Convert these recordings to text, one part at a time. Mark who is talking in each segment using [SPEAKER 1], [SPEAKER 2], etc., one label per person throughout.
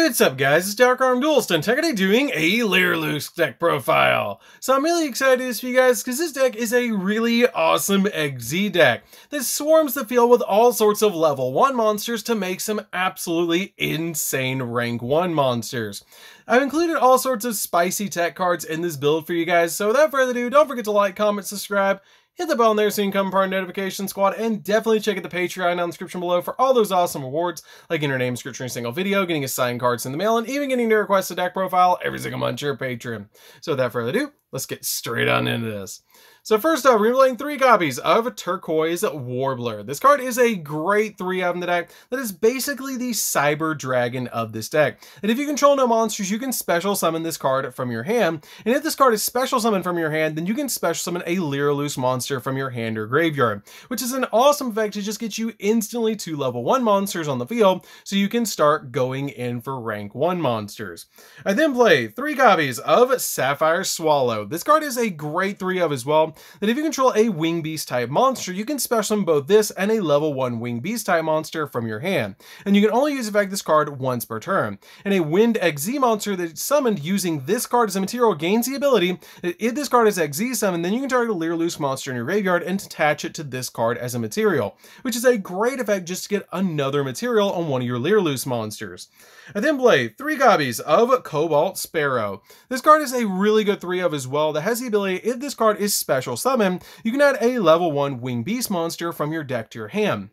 [SPEAKER 1] What's up guys, it's DarkArmedDuelist and today doing a Lyrilusc deck profile. So I'm really excited for you guys because this deck is a really awesome XZ deck that swarms the field with all sorts of level 1 monsters to make some absolutely insane rank 1 monsters. I've included all sorts of spicy tech cards in this build for you guys, so without further ado, don't forget to like, comment, subscribe, hit the bell on there so you can come part of the notification squad, and definitely check out the Patreon down in the description below for all those awesome rewards, like getting your name description in a single video, getting a signed cards in the mail, and even getting to request a deck profile every single month to your Patreon. So without further ado, let's get straight on into this. So first up, we're playing 3 copies of Turquoise Warbler. This card is a great 3 of in the deck that is basically the Cyber Dragon of this deck. And if you control no monsters, you can special summon this card from your hand. And if this card is special summoned from your hand, then you can special summon a Lyrilusc monster from your hand or graveyard, which is an awesome effect to just get you instantly 2 level 1 monsters on the field, so you can start going in for rank 1 monsters. I then play 3 copies of Sapphire Swallow. This card is a great 3 of as well, that if you control a Wing Beast type monster, you can special summon both this and a level 1 Wing Beast type monster from your hand. And you can only use effect this card once per turn. And a Wind XZ monster that is summoned using this card as a material gains the ability that if this card is XZ summoned, then you can target a Lyrilusc monster in your graveyard and attach it to this card as a material, which is a great effect just to get another material on one of your Lyrilusc monsters. I then play 3 copies of Cobalt Sparrow. This card is a really good 3 of as well that has the ability, if this card is special summon, you can add a level 1 Wing Beast monster from your deck to your hand,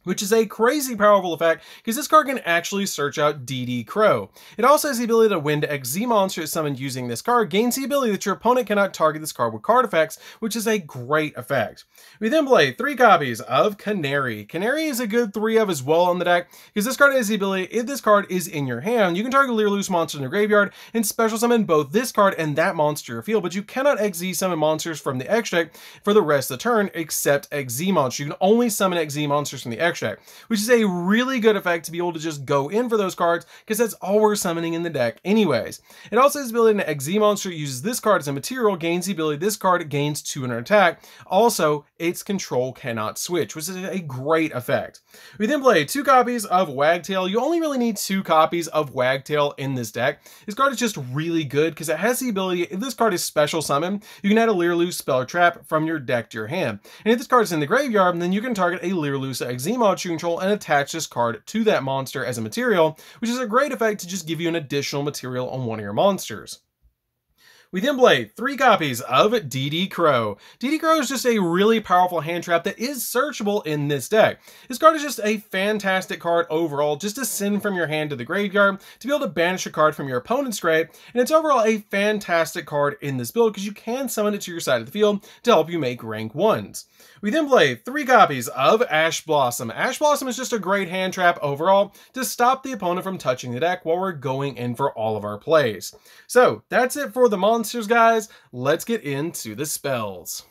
[SPEAKER 1] which is a crazy powerful effect because this card can actually search out DD Crow. It also has the ability to Wind XZ monster summoned using this card gains the ability that your opponent cannot target this card with card effects, which is a great effect. We then play 3 copies of Canary. Canary is a good 3 of as well on the deck because this card has the ability, if this card is in your hand, you can target a Lyrilusc monster in the graveyard and special summon both this card and that monster in your field, but you cannot XZ summon monsters from the extract for the rest of the turn except XZ monsters. You can only summon XZ monsters from the extract, which is a really good effect to be able to just go in for those cards because that's all we're summoning in the deck anyways. It also has the ability an XZ monster uses this card as a material, gains the ability this card gains 200 attack. Also, its control cannot switch, which is a great effect. We then play 2 copies of Wagtail. You only really need 2 copies of Wagtail in this deck. This card is just really good because it has the ability, if this card is special summoned, you can add a Lyrilusc spell or trap from your deck to your hand. And if this card is in the graveyard, then you can target a Lyrilusc XZ monster you control and attach this card to that monster as a material, which is a great effect to just give you an additional material on one of your monsters. We then play 3 copies of DD Crow. DD Crow is just a really powerful hand trap that is searchable in this deck. This card is just a fantastic card overall, just to send from your hand to the graveyard to be able to banish a card from your opponent's grave, and it's overall a fantastic card in this build because you can summon it to your side of the field to help you make rank 1s. We then play 3 copies of Ash Blossom. Ash Blossom is just a great hand trap overall to stop the opponent from touching the deck while we're going in for all of our plays. So that's it for the monsters, guys. Let's get into the spells.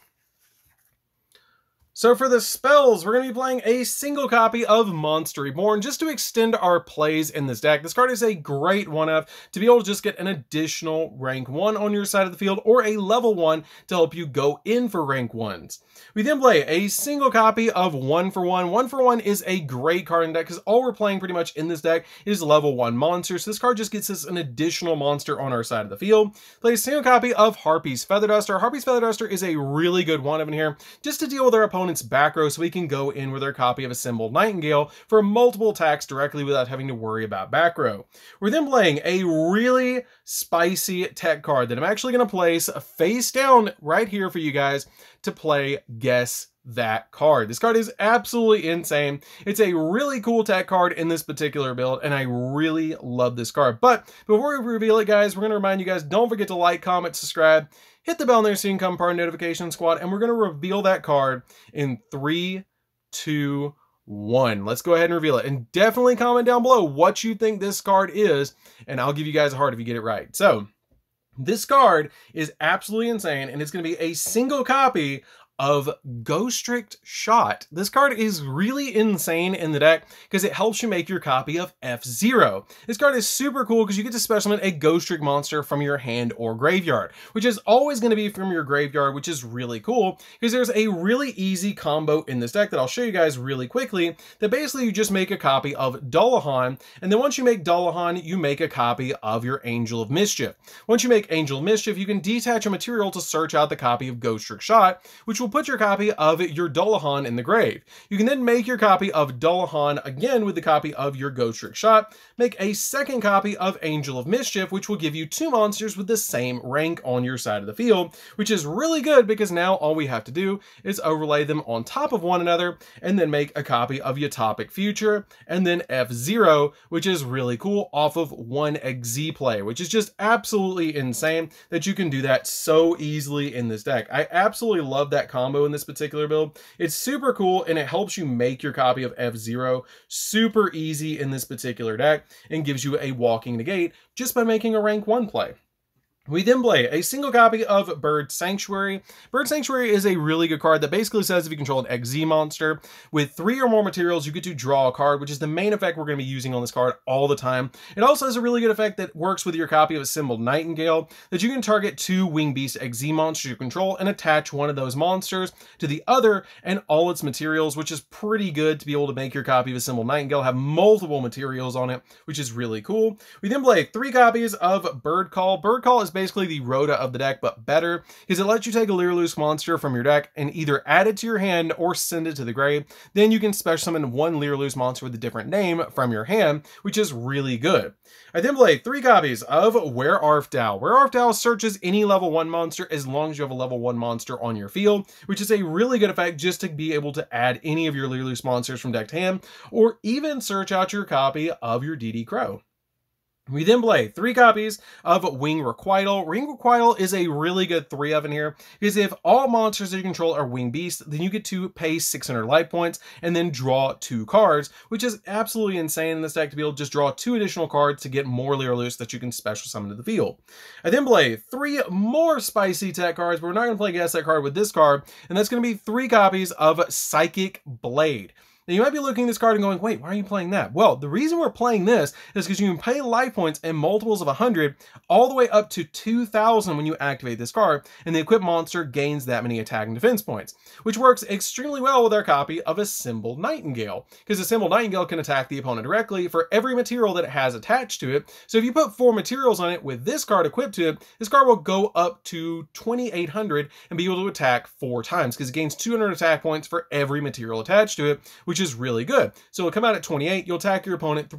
[SPEAKER 1] So for the spells, we're going to be playing a single copy of Monster Reborn just to extend our plays in this deck. This card is a great 1-of to be able to just get an additional rank 1 on your side of the field or a level 1 to help you go in for rank 1s. We then play a single copy of 1 for 1. 1 for 1 is a great card in the deck because all we're playing pretty much in this deck is level 1 monsters. So this card just gets us an additional monster on our side of the field. Play a single copy of Harpy's Feather Duster. Harpy's Feather Duster is a really good 1-of in here just to deal with our opponent's back row so we can go in with our copy of Assembled Nightingale for multiple attacks directly without having to worry about back row. We're then playing a really spicy tech card that I'm actually going to place face down right here for you guys to play Guess That Card. This card is absolutely insane. It's a really cool tech card in this particular build, and I really love this card. But before we reveal it, guys, we're going to remind you guys, don't forget to like, comment, subscribe, hit the bell there so you can come part of the notification squad, and we're going to reveal that card in 3, 2, 1. Let's go ahead and reveal it. And definitely comment down below what you think this card is, and I'll give you guys a heart if you get it right. So, this card is absolutely insane, and it's going to be a single copy of Ghostrict Shot. This card is really insane in the deck because it helps you make your copy of F-Zero. This card is super cool because you get to special summon a Ghostrict monster from your hand or graveyard, which is always going to be from your graveyard, which is really cool because there's a really easy combo in this deck that I'll show you guys really quickly that basically you just make a copy of Dullahan, and then once you make Dullahan, you make a copy of your Angel of Mischief. Once you make Angel of Mischief, you can detach a material to search out the copy of Ghostrict Shot, which will put your copy of your Dullahan in the grave. You can then make your copy of Dullahan again with the copy of your Ghostrict Shot, make a second copy of Angel of Mischief, which will give you 2 monsters with the same rank on your side of the field, which is really good because now all we have to do is overlay them on top of one another and then make a copy of Utopic Future and then F-Zero, which is really cool off of 1 XZ play, which is just absolutely insane that you can do that so easily in this deck. I absolutely love that combo in this particular build. It's super cool and it helps you make your copy of F-Zero super easy in this particular deck and gives you a walking negate just by making a rank 1 play. We then play a single copy of Bird Sanctuary. Bird Sanctuary is a really good card that basically says if you control an XZ monster with 3 or more materials, you get to draw a card, which is the main effect we're going to be using on this card all the time. It also has a really good effect that works with your copy of Assembled Nightingale, that you can target 2 Wing Beast XZ monsters you control and attach one of those monsters to the other and all its materials, which is pretty good to be able to make your copy of Assembled Nightingale have multiple materials on it, which is really cool. We then play 3 copies of Bird Call. Bird Call is basically the Rhoda of the deck, but better, because it lets you take a Lyrilusc monster from your deck and either add it to your hand or send it to the grave. Then you can special summon 1 Lyrilusc monster with a different name from your hand, which is really good. I then play 3 copies of Where Art Thou. Where Art Thou searches any level 1 monster as long as you have a level 1 monster on your field, which is a really good effect just to be able to add any of your Lyrilusc monsters from deck to hand, or even search out your copy of your DD Crow. We then play 3 copies of Wing Requital. Wing Requital is a really good 3 of in here, because if all monsters that you control are Wing Beasts, then you get to pay 600 life points and then draw 2 cards, which is absolutely insane in this deck to be able to just draw 2 additional cards to get more Lyrilusc that you can special summon to the field. I then play 3 more spicy tech cards, but we're not going to play guess that card with this card, and that's going to be 3 copies of Psychic Blade. Now you might be looking at this card and going, wait, why are you playing that? Well, the reason we're playing this is because you can pay life points in multiples of 100 all the way up to 2,000 when you activate this card, and the equipped monster gains that many attack and defense points, which works extremely well with our copy of Assembled Nightingale, because Assembled Nightingale can attack the opponent directly for every material that it has attached to it. So if you put 4 materials on it with this card equipped to it, this card will go up to 2,800 and be able to attack 4 times, because it gains 200 attack points for every material attached to it, which is really good. So it'll come out at 28, you'll attack your opponent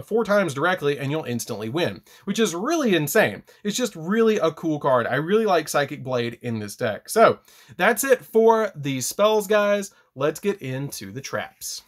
[SPEAKER 1] 4 times directly, and you'll instantly win, which is really insane. It's just really a cool card. I really like Psychic Blade in this deck. So that's it for the spells, guys. Let's get into the traps.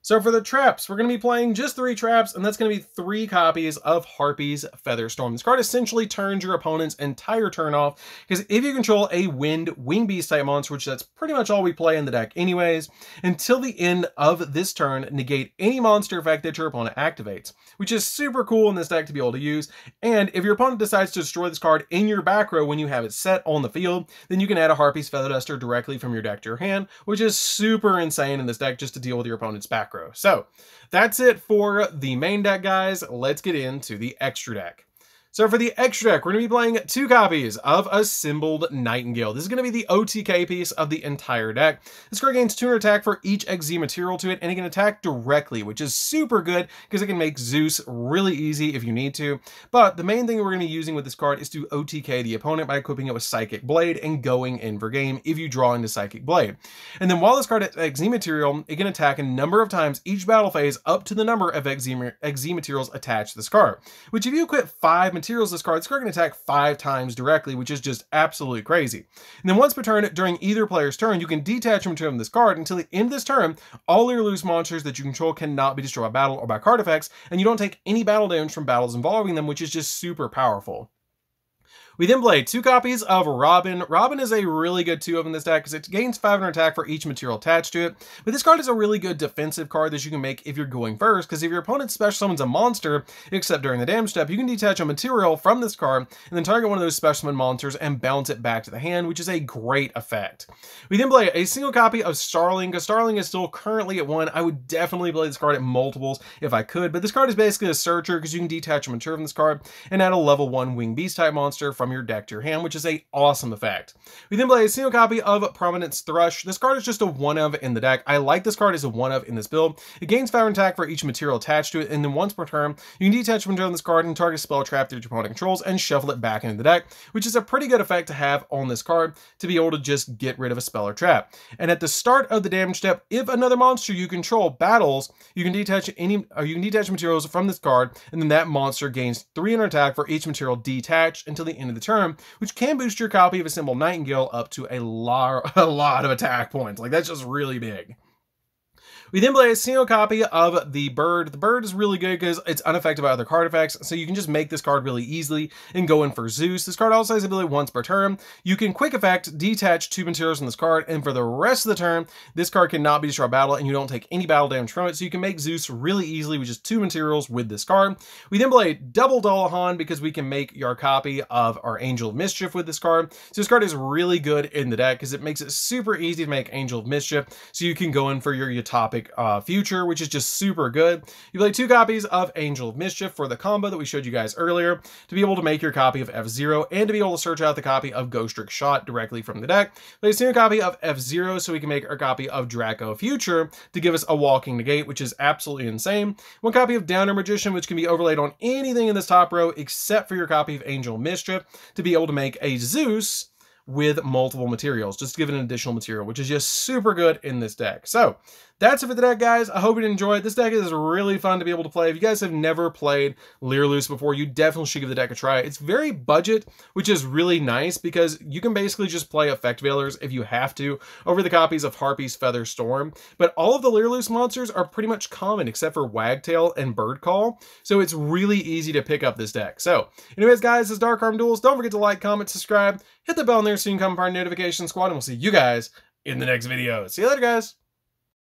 [SPEAKER 1] So for the traps, we're going to be playing just 3 traps, and that's going to be 3 copies of Harpy's Featherstorm. This card essentially turns your opponent's entire turn off, because if you control a Wind Wing Beast type monster, which that's pretty much all we play in the deck anyways, until the end of this turn, negate any monster effect that your opponent activates, which is super cool in this deck to be able to use. And if your opponent decides to destroy this card in your back row when you have it set on the field, then you can add a Harpy's Feather Duster directly from your deck to your hand, which is super insane in this deck just to deal with your opponent's back row. So that's it for the main deck, guys. Let's get into the extra deck. So for the extra deck, we're going to be playing 2 copies of Assembled Nightingale. This is going to be the OTK piece of the entire deck. This card gains 200 attack for each XZ material to it, and it can attack directly, which is super good because it can make Zeus really easy if you need to. But the main thing we're going to be using with this card is to OTK the opponent by equipping it with Psychic Blade and going in for game if you draw into Psychic Blade. And then while this card has XZ material, it can attack a number of times each battle phase up to the number of XZ materials attached to this card, which if you equip 5 materials this card can attack 5 times directly, which is just absolutely crazy. And then once per turn, during either player's turn, you can detach them from this card until the end of this turn. All Lyrilusc monsters that you control cannot be destroyed by battle or by card effects, and you don't take any battle damage from battles involving them, which is just super powerful. We then play 2 copies of Robin. Robin is a really good 2-of in this deck because it gains 500 attack for each material attached to it. But this card is a really good defensive card that you can make if you're going first, because if your opponent special summons a monster, except during the damage step, you can detach a material from this card and then target one of those special summon monsters and bounce it back to the hand, which is a great effect. We then play a single copy of Starling, because Starling is still currently at 1. I would definitely play this card at multiples if I could, but this card is basically a searcher because you can detach a material from this card and add a level 1 winged beast type monster from your deck to your hand, which is a awesome effect. We then play a single copy of Prominence Thrush. This card is just a 1-of in the deck. I like this card as a 1-of in this build. It gains 500 attack for each material attached to it, and then once per turn, you can detach a material on this card and target a spell trap that your opponent controls and shuffle it back into the deck, which is a pretty good effect to have on this card to be able to just get rid of a spell or trap. And at the start of the damage step, if another monster you control battles, you can detach materials from this card, and then that monster gains 300 attack for each material detached until the end of the turn, which can boost your copy of Assembled Nightingale up to a lot of attack points. Like, that's just really big. We then play a single copy of the Bird. The Bird is really good because it's unaffected by other card effects, so you can just make this card really easily and go in for Zeus. This card also has ability once per turn. You can quick effect detach 2 materials from this card, and for the rest of the turn, this card cannot be destroyed by battle, and you don't take any battle damage from it, so you can make Zeus really easily with just 2 materials with this card. We then play Double Dullahan because we can make your copy of our Angel of Mischief with this card. So this card is really good in the deck because it makes it super easy to make Angel of Mischief, so you can go in for your Utopic future, which is just super good. You play 2 copies of Angel of Mischief for the combo that we showed you guys earlier to be able to make your copy of F-Zero and to be able to search out the copy of Ghost Trick Shot directly from the deck. Play a single copy of F-Zero so we can make our copy of Draco Future to give us a Walking Negate, which is absolutely insane. 1 copy of Downer Magician, which can be overlaid on anything in this top row except for your copy of Angel of Mischief to be able to make a Zeus with multiple materials, just to give it an additional material, which is just super good in this deck. So that's it for the deck, guys. I hope you enjoyed. This deck is really fun to be able to play. If you guys have never played Lyrilusc before, you definitely should give the deck a try. It's very budget, which is really nice because you can basically just play Effect Veilers if you have to over the copies of Harpy's Feather Storm. But all of the Lyrilusc monsters are pretty much common except for Wagtail and Bird Call. So it's really easy to pick up this deck. So anyways, guys, this is DarkArmedDuelist. Don't forget to like, comment, subscribe, hit the bell in there so you can come part of our notification squad, and we'll see you guys in the next video. See you later, guys.